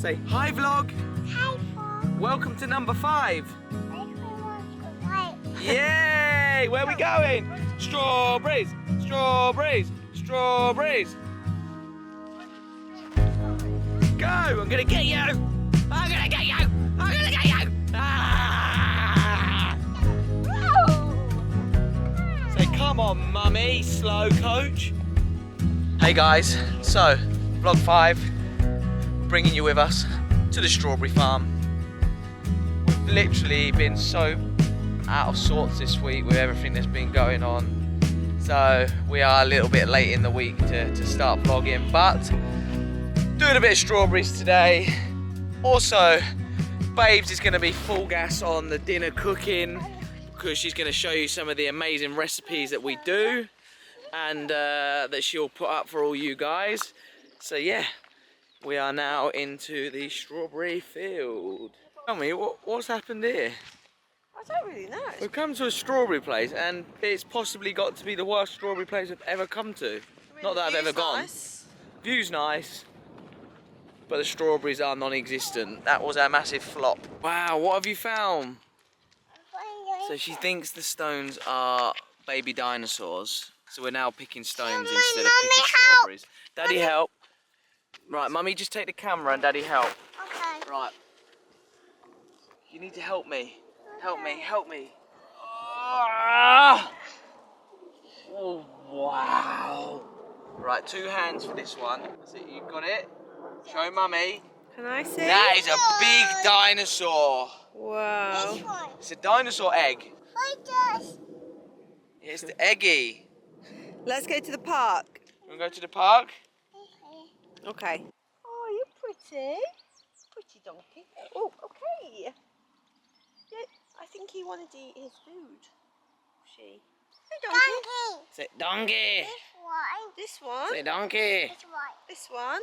Say hi vlog. Hi, vlog. Welcome to number 5. Right. Yay! Where are we going? Strawberries, strawberries, strawberries. Go! I'm gonna get you! I'm gonna get you! I'm gonna get you! Ah! Say, come on, mummy, slow coach. Hey guys, so vlog 5, bringing you with us to the strawberry farm. We've literally been so out of sorts this week with everything that's been going on, so we are a little bit late in the week to start vlogging, but doing a bit of strawberries today. Also, Babes is going to be full gas on the dinner cooking because she's going to show you some of the amazing recipes that we do and that she'll put up for all you guys. So yeah, we are now into the strawberry field. Tell me, what's happened here? I don't really know. We've come to a strawberry place and it's possibly got to be the worst strawberry place I've ever come to. Not that I've ever gone. Nice. View's nice, but the strawberries are non-existent. That was our massive flop. Wow, what have you found? So she thinks the stones are baby dinosaurs. So we're now picking stones instead of picking strawberries. Daddy, help. Right, Mummy, just take the camera and Daddy, help. Okay. Right. You need to help me. Help me, help me. Oh, wow. Right, 2 hands for this one. That's it, you got it? Show Mummy. Can I see? That is a big dinosaur. Wow. This one. It's a dinosaur egg. Fighters. It's the eggy. Let's go to the park. You want to go to the park? Okay. Oh, you're pretty. Pretty donkey. Oh, okay. Yeah, I think he wanted to eat his food. She. Hey, donkey. Donkey. Say donkey. This one. This one. Say donkey. This one. This one.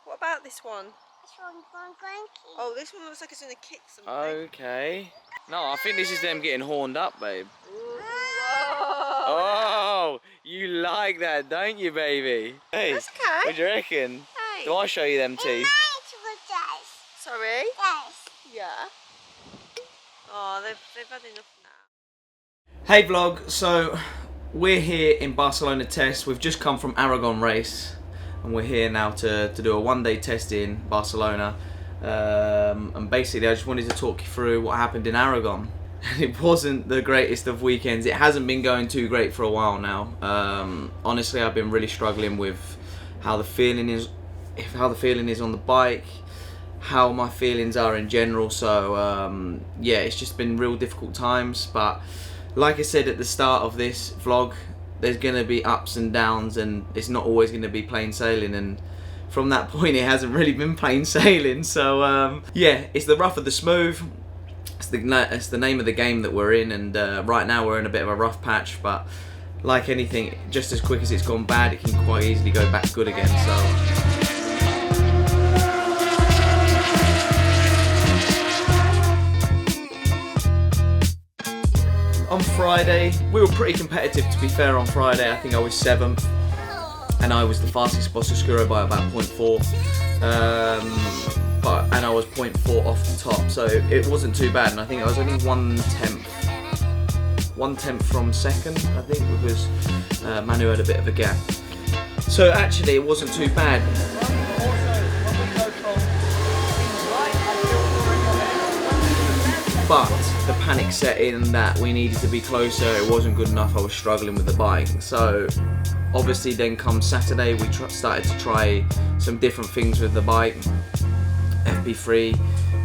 What about this one? This one. Donkey. Oh, this one looks like it's going to kick something. Okay. No, I think this is them getting horned up, babe. Whoa. Oh, you like that, don't you, baby? Hey, That's okay. what do you reckon? Hey. Do I show you them teeth? Sorry? Yes. Yeah. Oh, they've had enough now. Hey vlog, so we're here in Barcelona Test. We've just come from Aragon Race and we're here now to do a 1-day test in Barcelona. And basically I just wanted to talk you through what happened in Aragon. It wasn't the greatest of weekends. It hasn't been going too great for a while now. Honestly, I've been really struggling with how the feeling is on the bike, how my feelings are in general. So yeah, it's just been real difficult times, but like I said at the start of this vlog, there's gonna be ups and downs and it's not always gonna be plain sailing, and from that point it hasn't really been plain sailing. So yeah, it's the rough of the smooth. It's the name of the game that we're in, and right now we're in a bit of a rough patch, but like anything, just as quick as it's gone bad, it can quite easily go back good again. So on Friday, we were pretty competitive, to be fair. On Friday, I think I was 7th, and I was the fastest Bososcuro by about 0.4. And I was 0.4 off the top, so it wasn't too bad, and I think I was only 1/10 from second, I think, because Manu had a bit of a gap. So actually it wasn't too bad. But the panic set in that we needed to be closer, it wasn't good enough, I was struggling with the bike. So obviously then come Saturday we started to try some different things with the bike. FP3,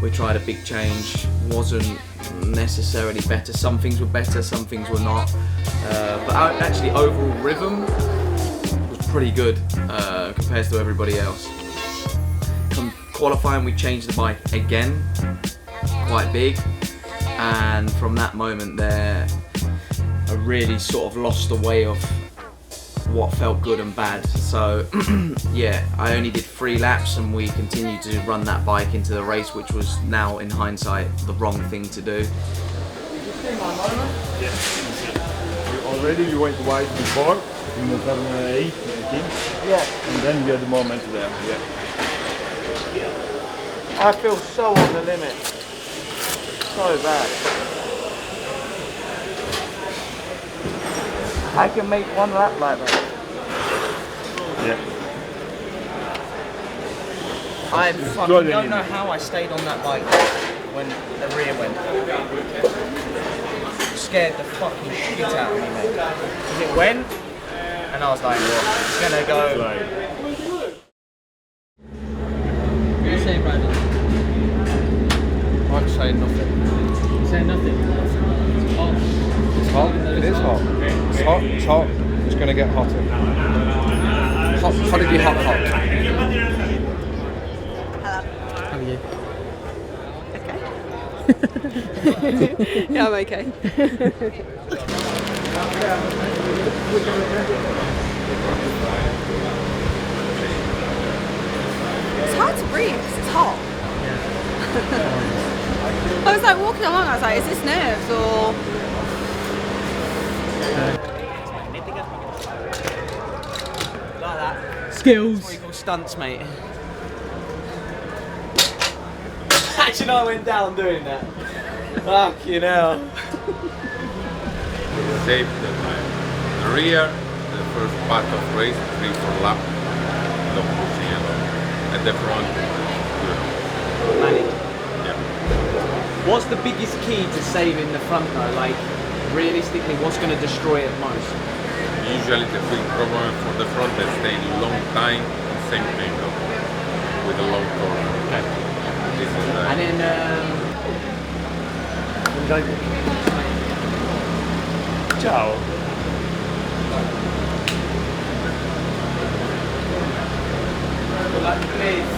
we tried a big change, wasn't necessarily better. Some things were better, some things were not. But actually overall rhythm was pretty good compared to everybody else. Come qualifying, we changed the bike again, quite big. And from that moment there, I really sort of lost the way of what felt good and bad. So yeah, I only did 3 laps and we continued to run that bike into the race, which was now in hindsight the wrong thing to do. Did you see my moment? Yes. Already you went wide before in the turn 8, I think. Yeah. And then we had the moment there. Yeah. I feel so on the limit. So bad. I can make one lap like that. Yeah. I fucking don't know how I stayed on that bike when the rear went. Scared the fucking shit out of me, mate. Because it went, and I was like, what? It's gonna go. What are you saying, Brandon? I'm saying nothing. You saying nothing? It's hot. It's hot. It is hot. It's hot. It's hot. It's going to get hotter. Hot. Hottity hot hot. How are you? Okay. Yeah, I'm okay. It's hard to breathe because it's hot. I was like walking along, I was like, is this nerves or... Like that. Skills. What you call stunts, mate. Actually, I went down doing that. Fuck you know. Save the rear, the first part of race, 3-4 lap, no pushing at all. At the front, good. Manage. Yeah. What's the biggest key to saving the front though? Like, realistically, what's going to destroy it most? Usually the big problem for the front is staying long time in same angle with a long torque. Okay. This is the And then, Ciao. good luck, please.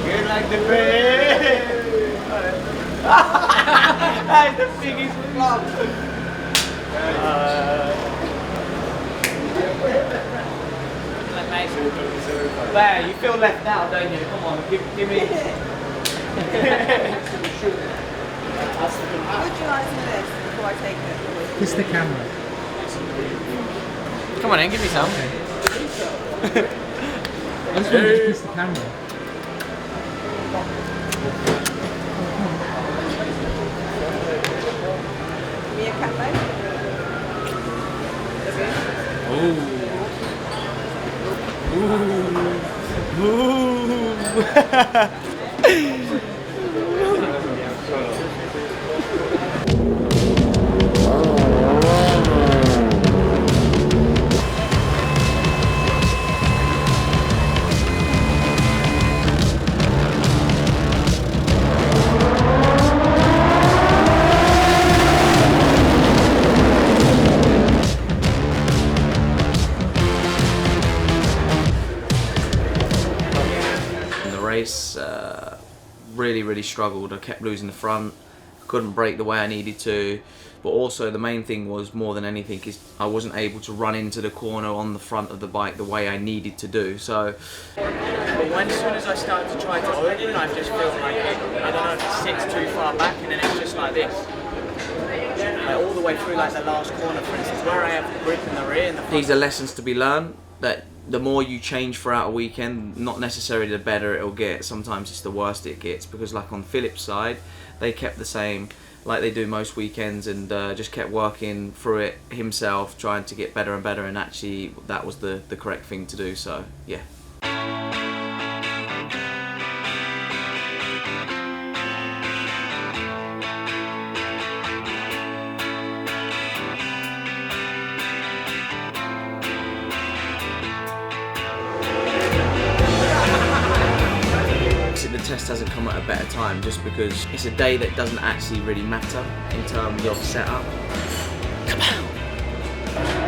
Good like the face. That's the biggest flop. There, you feel left out, don't you? Come on, give me. Would you like some of this before I take it? Kiss the camera. Come on, then, give me some. I just wanted to kiss the camera. Give me a cafe. Race, really struggled. I kept losing the front, couldn't brake the way I needed to, but also the main thing was, more than anything, is I wasn't able to run into the corner on the front of the bike the way I needed to do. So but as soon as I started to try to open, I just feel like I don't know if it sits too far back, and then it's just like this, like all the way through, like the last corner for instance, where I have the grip in the rear and the front. These are lessons to be learned, that the more you change throughout a weekend, not necessarily the better it'll get. Sometimes it's the worst it gets, because like on Philip's side, they kept the same like they do most weekends, and just kept working through it himself, trying to get better and better, and actually that was the correct thing to do. So yeah. The test hasn't come at a better time, just because it's a day that doesn't actually really matter in terms of setup.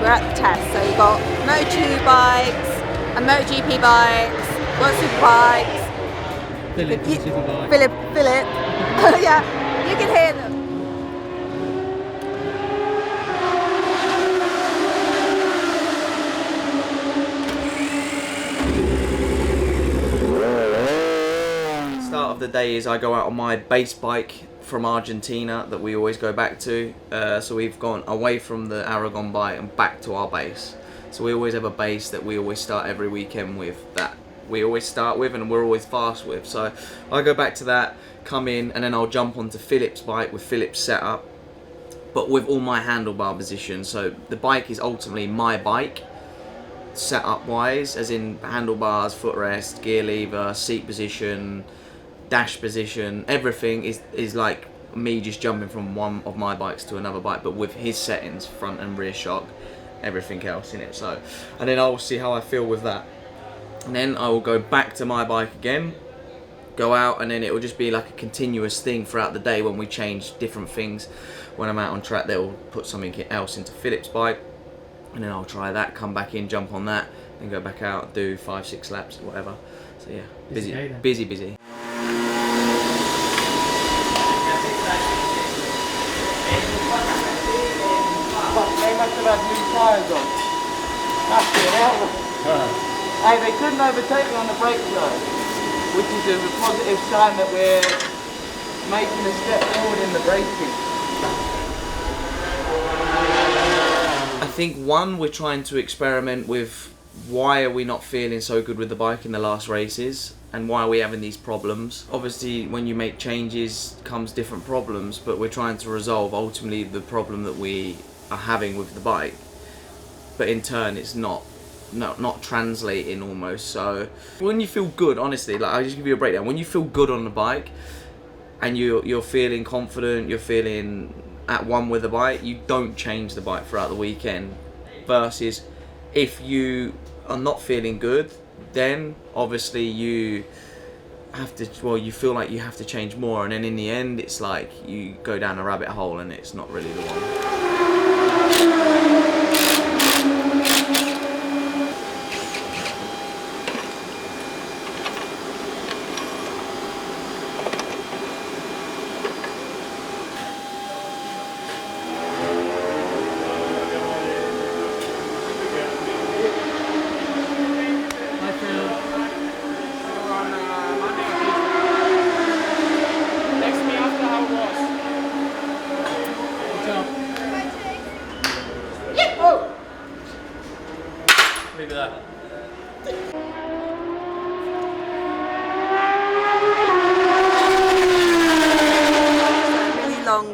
We're at the test, so you've got Moto2 bikes and MotoGP bikes, lots of bikes. Philip, superbike. Philip. Yeah, you can hear them. Start of the day is I go out on my base bike from Argentina that we always go back to. So we've gone away from the Aragon bike and back to our base. So we always have a base that we always start every weekend with, that we always start with and we're always fast with. So I go back to that, come in, and then I'll jump onto Philip's bike with Philip's setup, but with all my handlebar positions. So the bike is ultimately my bike, setup wise, as in handlebars, footrest, gear lever, seat position, dash position, everything is like me just jumping from one of my bikes to another bike, but with his settings, front and rear shock, everything else in it. So, and then I'll see how I feel with that, and then I will go back to my bike again, go out, and then it will just be like a continuous thing throughout the day when we change different things. When I'm out on track, they'll put something else into Philip's bike, and then I'll try that, come back in, jump on that, then go back out, do 5-6 laps, whatever. So yeah, busy, busy. They must have had new tyres on. That's it, Hey, they couldn't overtake me on the brake side, which is a positive sign that we're making a step forward in the braking. I think one, we're trying to experiment with why are we not feeling so good with the bike in the last races, and why are we having these problems. Obviously when you make changes comes different problems, but we're trying to resolve ultimately the problem that we are having with the bike, but in turn it's not translating almost. So when you feel good, honestly, like I'll just give you a breakdown. When you feel good on the bike and you're feeling confident, you're feeling at one with the bike, you don't change the bike throughout the weekend. Versus if you are not feeling good, then obviously you have to, well, you feel like you have to change more, and then in the end it's like you go down a rabbit hole and it's not really the one.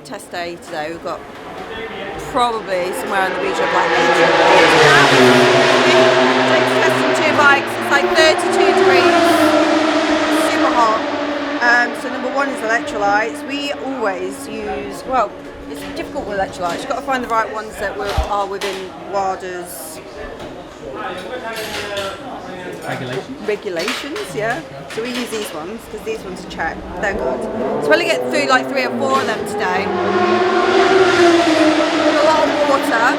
Test day today. We've got probably somewhere in the region of like 8 testing 2 bikes. It's like 32 degrees, super hot. So number 1 is electrolytes. We always use, well, it's difficult with electrolytes. You've got to find the right ones that are within WADA's regulations, yeah. So we use these ones because these ones are checked. They're good. So we'll get through like 3 or 4 of them today. With a lot of water,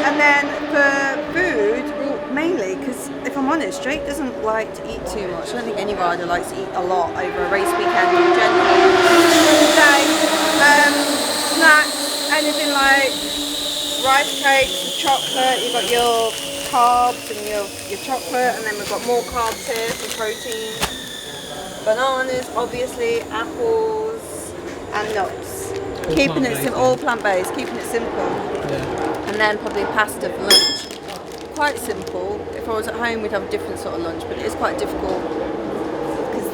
and then for food, well, mainly because if I'm honest, Drake doesn't like to eat too much. I don't think any rider likes to eat a lot over a race weekend in general. Today, snacks, anything like rice cakes, chocolate. You've got your carbs and your chocolate, and then we've got more carbs here for protein. Bananas, obviously, apples, and nuts. Keeping it simple, all plant-based, keeping it simple. Yeah. And then probably pasta for lunch. Quite simple. If I was at home, we'd have a different sort of lunch, but it is quite difficult because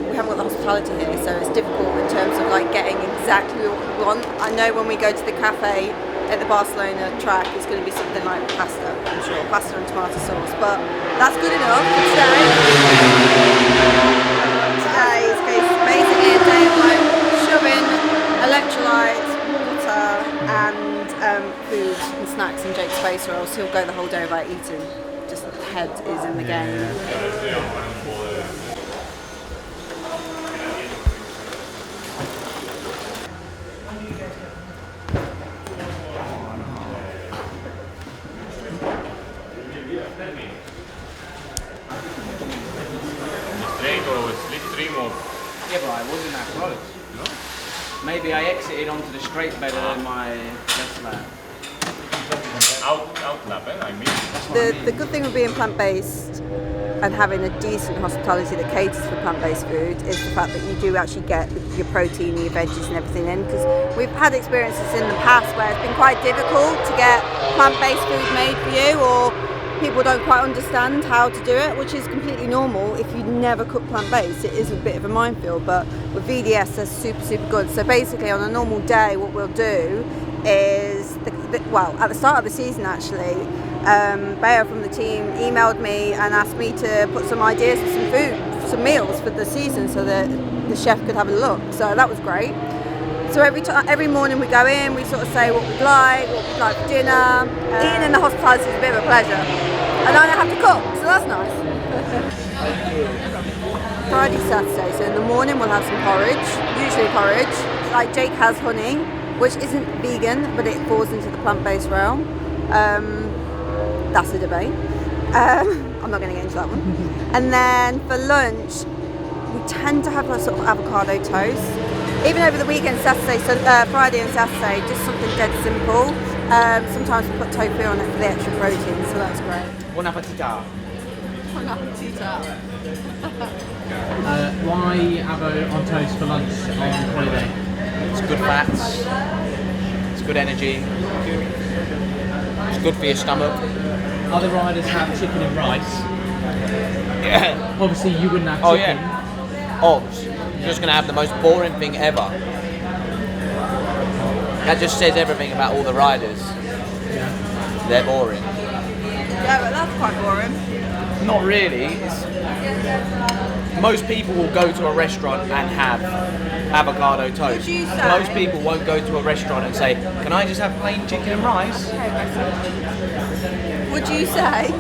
we haven't got the hospitality here, so it's difficult in terms of like getting exactly what we want. I know when we go to the cafe at the Barcelona track, it's going to be something like pasta, I'm sure, pasta and tomato sauce, but that's good enough for today. Today is basically a day of like shoving electrolytes, water, and food and snacks in Jake's face, or else he'll go the whole day without eating. Just the head is in the game. Yeah, but I wasn't that close. No? Maybe I exited onto the straight better than my left lap. Out lap, I mean. The good thing with being plant-based and having a decent hospitality that caters for plant-based food is the fact that you do actually get your protein, your veggies and everything in, because we've had experiences in the past where it's been quite difficult to get plant-based food made for you, or people don't quite understand how to do it, which is completely normal. If you never cook plant-based, it is a bit of a minefield, but with VDS they're super good. So basically on a normal day what we'll do is, well, at the start of the season actually, Bayer from the team emailed me and asked me to put some ideas for some food, some meals for the season so that the chef could have a look. So that was great. So every morning we go in, we sort of say what we'd like for dinner. Eating in the hospitality is a bit of a pleasure. And I don't have to cook, so that's nice. Friday, Saturday, so in the morning we'll have some porridge, usually porridge. Like Jake has honey, which isn't vegan, but it falls into the plant-based realm. That's a debate. I'm not going to get into that one. And then for lunch, we tend to have a sort of avocado toast. Even over the weekend, Friday and Saturday, just something dead simple. Sometimes we put tofu on it for the extra protein, so that's great. Bon appetit. Bon appetit. Why avo on toast for lunch on holiday? It's good fats, it's good energy, it's good for your stomach. Other riders have chicken and rice. Yeah. Obviously you wouldn't have Oh chicken. yeah. Obs. You're just going to have the most boring thing ever. That just says everything about all the riders. Yeah. They're boring. Yeah, but that's quite boring. Not really. Most people will go to a restaurant and have avocado toast. Would you say- Most people won't go to a restaurant and say, can I just have plain chicken and rice? Would you say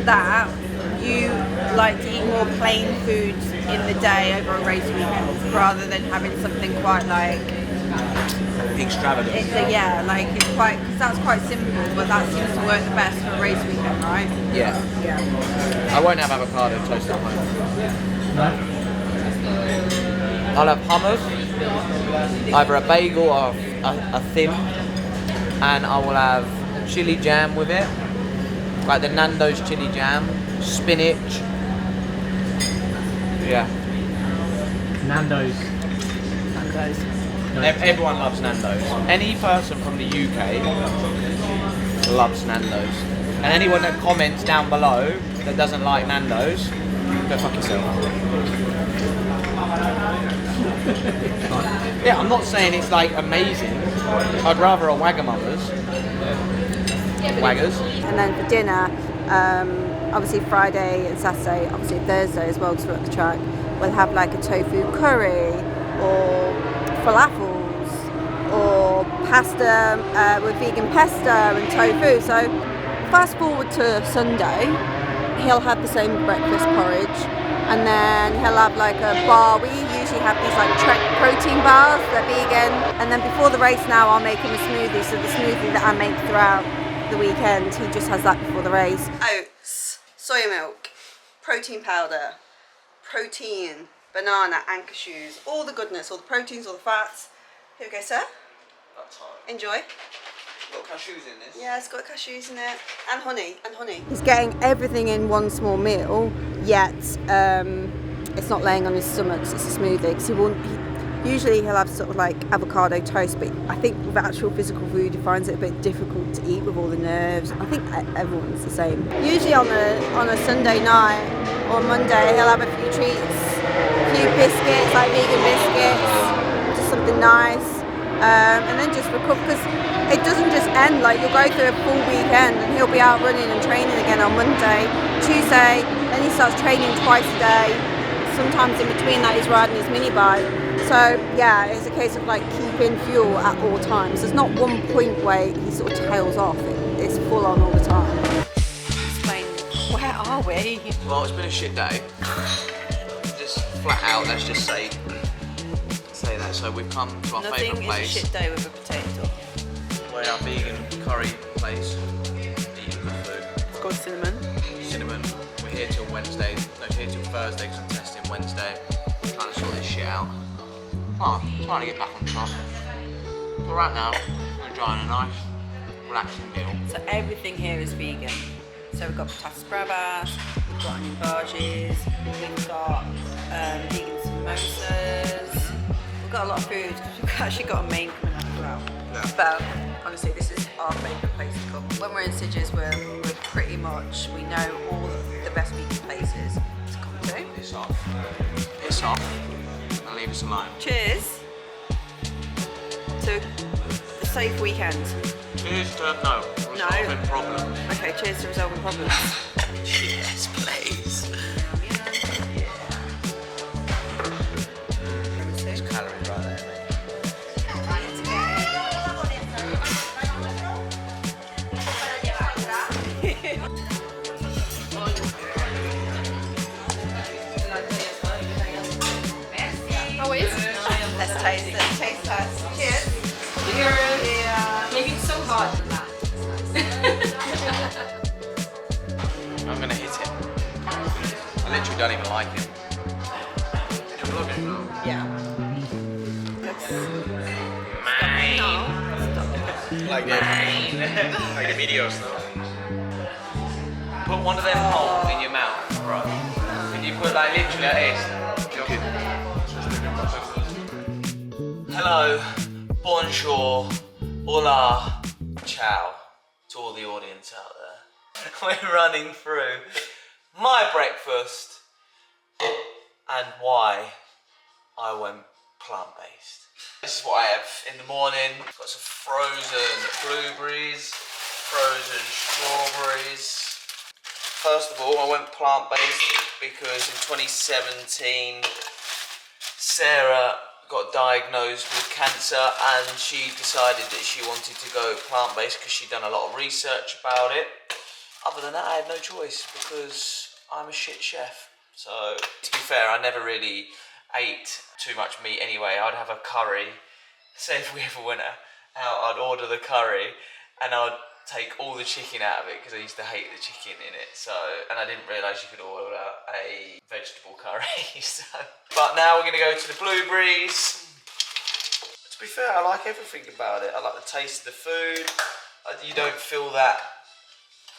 that you like to eat more plain foods in the day over a race weekend rather than having something quite like Extravagant. yeah, like it's quite, because that's quite simple, but that seems to work the best for a race weekend, right? Yeah. Yeah. I won't have avocado toast at home. No? I'll have hummus, either a bagel or a thin, and I will have chili jam with it, like the Nando's chili jam, spinach. Yeah. Nando's. Everyone loves Nando's. Any person from the UK loves Nando's. And anyone that comments down below that doesn't like Nando's, go fuck yourself. Yeah, I'm not saying it's like amazing. I'd rather a Wagamama's. Waggers. And then for dinner, obviously Friday and Saturday, obviously Thursday as well, because we're at the track, we'll have like a tofu curry or falafels or pasta with vegan pesto and tofu. So fast forward to Sunday, he'll have the same breakfast porridge, and then he'll have like a bar. We usually have these like Trek protein bars, they're vegan. And then before the race now, I'll make him a smoothie. So the smoothie that I make throughout the weekend, he just has that before the race. Oats, soy milk, protein powder, protein, banana and cashews. All the goodness, all the proteins, all the fats. Here we go, sir. Enjoy. Got cashews in this. Yeah, it's got cashews in it. And honey, He's getting everything in one small meal, yet it's not laying on his stomach, it's a smoothie. Because usually he'll have sort of like avocado toast, but I think with actual physical food he finds it a bit difficult to eat with all the nerves. I think everyone's the same. Usually on a Sunday night or Monday he'll have a few treats, a few biscuits, like vegan biscuits, just something nice. And then just recover, because it doesn't just end, like you'll go through a full weekend and he'll be out running and training again on Monday, Tuesday, then he starts training twice a day. Sometimes in between that he's riding his mini bike. So yeah, it's a case of like keeping fuel at all times. There's not one point where he sort of tails off, it's full on all the time. Explain, where are we? Well, it's been a shit day. Just flat out, let's just say that. So we've come to our favourite place. Nothing is a shit day with a potato. We're at our vegan curry place, eating good food. It's called Cinnamon. Cinnamon. We're here till Wednesday. No, we're here till Thursday because I'm testing Wednesday. Trying to sort this shit out. Oh, trying to get back on track. But right now, we're enjoying a nice, relaxing meal. So everything here is vegan. So we've got patatas bravas, we've got onion barges, we've got vegan samosas. We've got a lot of food because we've actually got a main coming up as well. Yeah. But honestly, this is our favourite place to come. When we're in Sidges, we're pretty much watch. We know all the best vegan places to come to. Piss off. Piss off. And leave us alone. Cheers to a safe weekend. Cheers to resolving problems. Okay, cheers to resolving problems. Yes, please. There's calories right there, mate. Oh, it is? Let's taste it. Taste test. Cheers. Yeah. Maybe it's so hard than that. I'm gonna hit it. I literally don't even like it. You're vlogging? Yeah. Like the videos though. Put one of them holes in your mouth, right? Can you put like literally like this? Hello, bonjour, hola, ciao to all the audience out there. We're running through my breakfast and why I went plant-based. This is what I have in the morning. Got some frozen blueberries, frozen strawberries. First of all, I went plant-based because in 2017, Sarah got diagnosed with cancer and she decided that she wanted to go plant-based because she'd done a lot of research about it. Other than that, I had no choice because I'm a shit chef. So, to be fair, I never really ate too much meat anyway. I'd have a curry. Say if we ever went out, I'd order the curry and I'd take all the chicken out of it because I used to hate the chicken in it. So, and I didn't realise you could order a vegetable curry. So, but now we're gonna go to the blueberries. To be fair, I like everything about it. I like the taste of the food. You don't feel that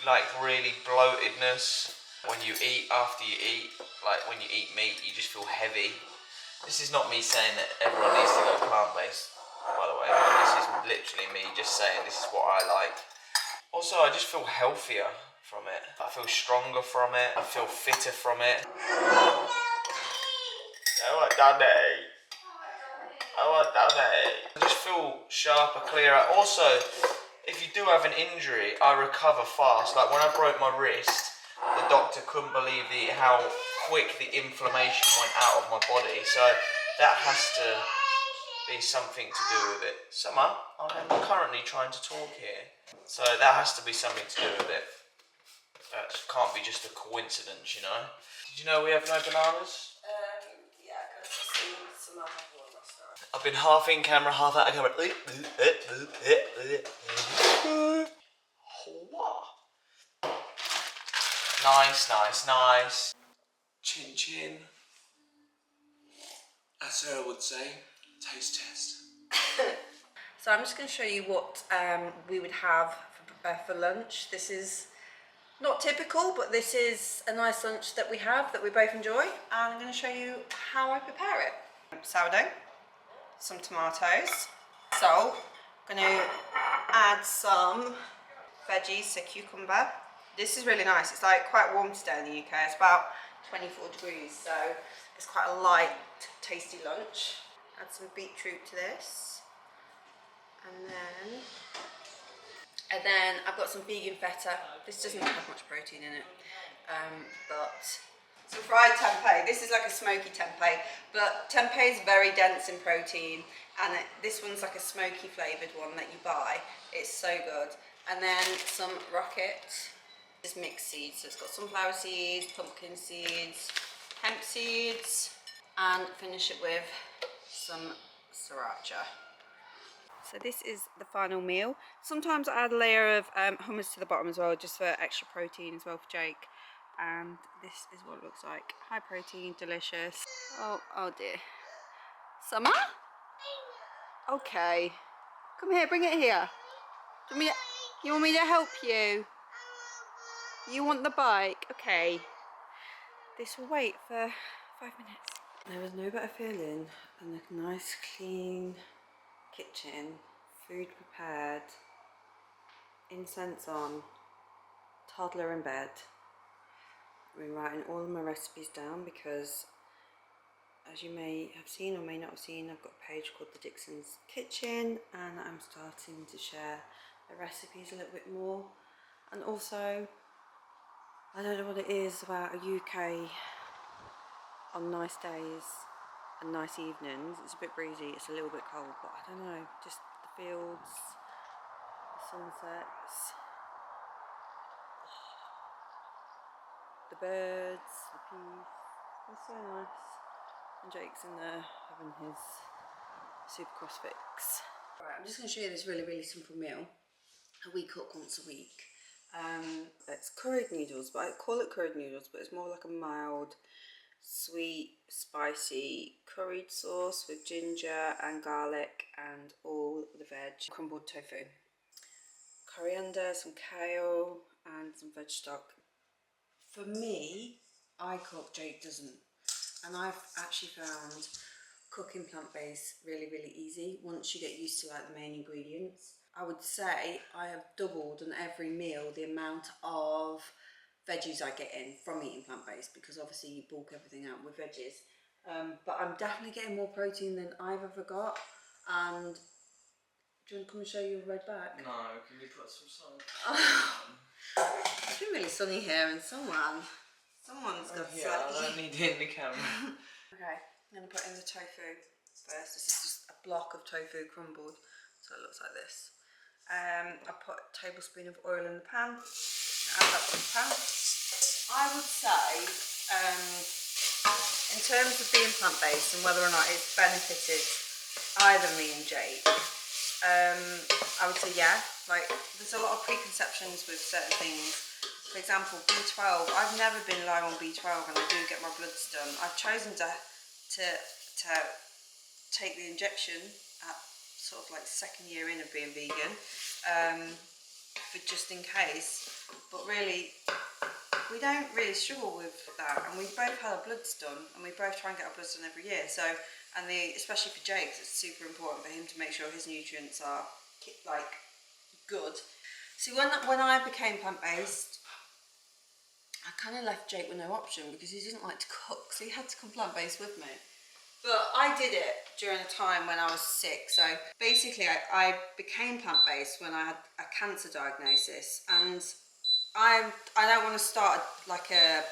like really bloatedness when you eat after you eat. Like when you eat meat, you just feel heavy. This is not me saying that everyone needs to go plant-based, by the way. This is literally me just saying this is what I like. Also, I just feel healthier from it. I feel stronger from it. I feel fitter from it. I just feel sharper, clearer. Also, if you do have an injury, I recover fast. Like when I broke my wrist, the doctor couldn't believe how quick the inflammation went out of my body. So that has to be something to do with it. Summer, I'm currently trying to talk here. So that has to be something to do with it. That can't be just a coincidence, you know? Did you know we have no bananas? Yeah, because some other one. I've been half in camera, half out of camera. Nice, nice, nice. Chin chin. As Sarah would say, taste test. So I'm just going to show you what we would have for lunch. This is not typical, but this is a nice lunch that we have that we both enjoy. And I'm going to show you how I prepare it. Sourdough, some tomatoes, salt. I'm going to add some veggies, so cucumber. This is really nice. It's like quite warm today in the UK. It's about 24 degrees, so it's quite a light, tasty lunch. Add some beetroot to this. And then I've got some vegan feta. This doesn't have much protein in it, but some fried tempeh. This is like a smoky tempeh, but tempeh is very dense in protein, and this one's like a smoky flavoured one that you buy. It's so good. And then some rocket. This is mixed seeds, so it's got sunflower seeds, pumpkin seeds, hemp seeds, and finish it with some sriracha. So this is the final meal. Sometimes I add a layer of hummus to the bottom as well, just for extra protein as well for Jake. And this is what it looks like. High protein, delicious. Oh dear. Summer? Okay. Come here, bring it here. You want me to help you? You want the bike? Okay. This will wait for 5 minutes. There is no better feeling than a nice clean kitchen, food prepared, incense on, toddler in bed. I've been writing all of my recipes down because, as you may have seen or may not have seen, I've got a page called The Dixon's Kitchen, and I'm starting to share the recipes a little bit more. And also, I don't know what it is about a UK on nice days and nice evenings. It's a bit breezy, it's a little bit cold, but I don't know, just the fields, the sunsets, the birds, the peace. It's so nice. And Jake's in there having his super cross fix. Right, I'm just going to show you this really simple meal that we cook once a week. It's curried noodles, but I call it curried noodles, but it's more like a mild, sweet, spicy curried sauce with ginger and garlic and all the veg. Crumbled tofu, coriander, some kale and some veg stock. For me, I cook, Jake doesn't. And I've actually found cooking plant-based really easy once you get used to like the main ingredients. I would say I have doubled on every meal the amount of veggies I get in from eating plant-based, because obviously you bulk everything out with veggies. But I'm definitely getting more protein than I've ever got. And do you want to come and show your red back? No, can you put some sun? It's been really sunny here, and someone's got yeah, I don't need it in the camera. Okay, I'm going to put in the tofu first. This is just a block of tofu crumbled, so it looks like this. I put a tablespoon of oil in the pan. Add that to the pan. I would say, in terms of being plant-based and whether or not it's benefited either me and Jake, I would say yeah. Like, there's a lot of preconceptions with certain things. For example, B12. I've never been low on B12, and I do get my bloods done. I've chosen to take the injection at sort of like second year in of being vegan, for just in case. But really, we don't really struggle with that, and we both had our bloods done, and we both try and get our bloods done every year. So, and especially for Jake, it's super important for him to make sure his nutrients are like good. See, when I became plant-based, I kind of left Jake with no option because he didn't like to cook, so he had to come plant-based with me. But I did it during a time when I was sick. So basically I became plant-based when I had a cancer diagnosis, and I don't want to start like a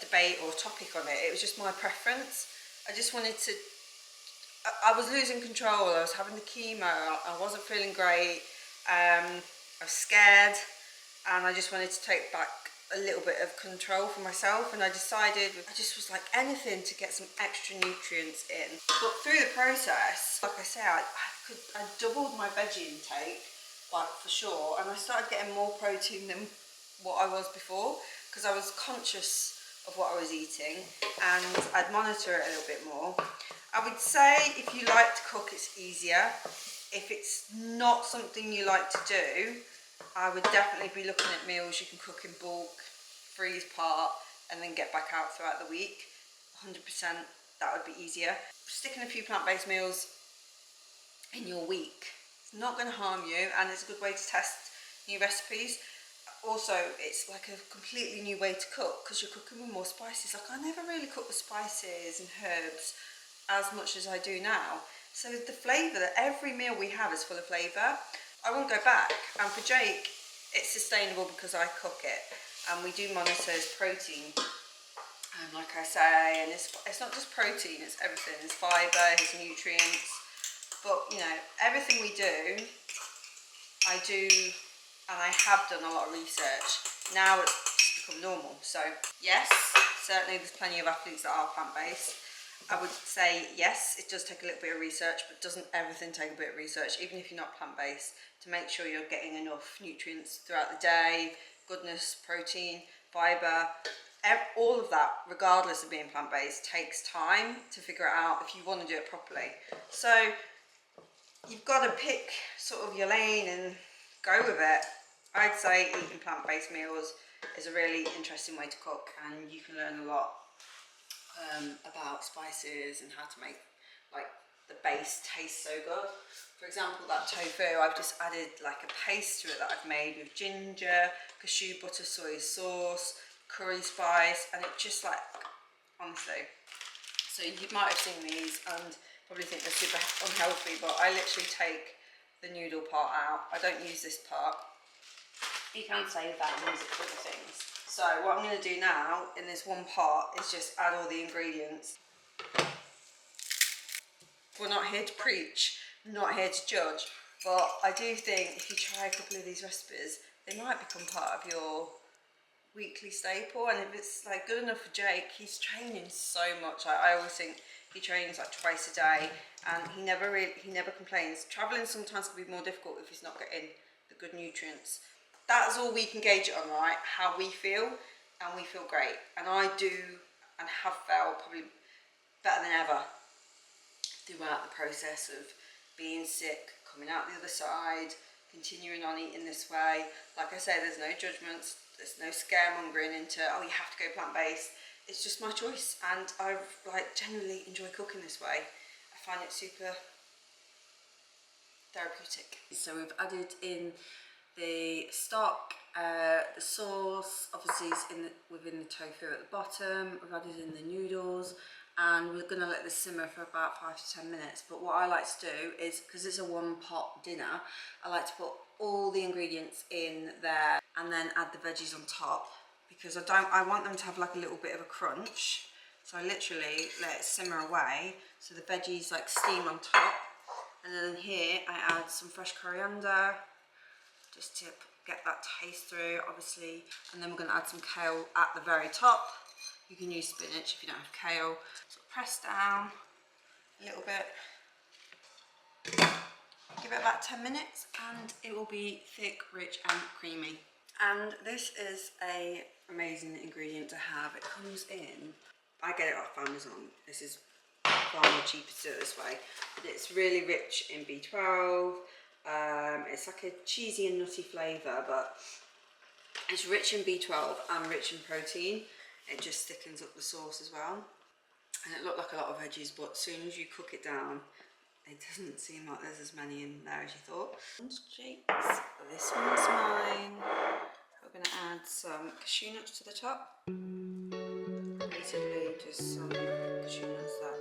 debate or topic on it. It was just my preference. I just wanted to, I was losing control, I was having the chemo, I wasn't feeling great, I was scared, and I just wanted to take back a little bit of control for myself, and I decided I just was like anything to get some extra nutrients in. But through the process, like I say, I doubled my veggie intake, like for sure, and I started getting more protein than what I was before, because I was conscious of what I was eating and I'd monitor it a little bit more. I would say if you like to cook, it's easier. If it's not something you like to do, I would definitely be looking at meals you can cook in bulk, freeze part, and then get back out throughout the week. 100%, that would be easier. Sticking a few plant-based meals in your week, it's not going to harm you, and it's a good way to test new recipes. Also, it's like a completely new way to cook because you're cooking with more spices. Like, I never really cook with spices and herbs as much as I do now. So the flavour, that every meal we have is full of flavour. I won't go back. And for Jake, it's sustainable because I cook it, and we do monitor his protein. And like I say, and it's not just protein, it's everything. It's fibre, his nutrients. But you know, everything we do, I do, and I have done a lot of research. Now it's just become normal. So yes, certainly there's plenty of athletes that are plant-based. I would say yes, it does take a little bit of research, but doesn't everything take a bit of research, even if you're not plant-based, to make sure you're getting enough nutrients throughout the day, goodness, protein, fibre, all of that, regardless of being plant-based, takes time to figure it out if you want to do it properly. So you've got to pick sort of your lane and go with it. I'd say eating plant-based meals is a really interesting way to cook, and you can learn a lot about spices and how to make like the base tastes so good. For example, that tofu, I've just added like a paste to it that I've made with ginger, cashew butter, soy sauce, curry spice, and it just like, honestly. So you might have seen these and probably think they're super unhealthy, but I literally take the noodle part out. I don't use this part. You can save that and use it for other things. So what I'm going to do now in this one part is just add all the ingredients. We're not here to preach, not here to judge, but I do think if you try a couple of these recipes, they might become part of your weekly staple. And if it's like good enough for Jake, he's training so much. I always think he trains like twice a day, and he never complains. Traveling sometimes can be more difficult if he's not getting the good nutrients. That's all we can gauge it on, right? How we feel, and we feel great. And I do, and have felt probably better than ever throughout the process of being sick, coming out the other side, continuing on eating this way. Like I say, there's no judgments, there's no scaremongering into, oh, you have to go plant-based. It's just my choice, and I like generally enjoy cooking this way. I find it super therapeutic. So we've added in the stock, the sauce obviously is within the tofu at the bottom. We've added in the noodles, and we're going to let this simmer for about 5 to 10 minutes. But what I like to do is, because it's a one pot dinner, I like to put all the ingredients in there and then add the veggies on top, because I want them to have like a little bit of a crunch. So I literally let it simmer away so the veggies like steam on top, and then here I add some fresh coriander just to get that taste through, obviously, and then we're going to add some kale at the very top. You can use spinach if you don't have kale. So press down a little bit, give it about 10 minutes, and it will be thick, rich and creamy. And this is a amazing ingredient to have. It comes in, I get it off Amazon. This is far more cheaper to do it this way, but it's really rich in B12. It's like a cheesy and nutty flavour, but it's rich in B12 and rich in protein. It just thickens up the sauce as well. And it looked like a lot of veggies, but as soon as you cook it down, it doesn't seem like there's as many in there as you thought. Jake's, this one's mine. We're going to add some cashew nuts to the top. Basically just some cashew nuts that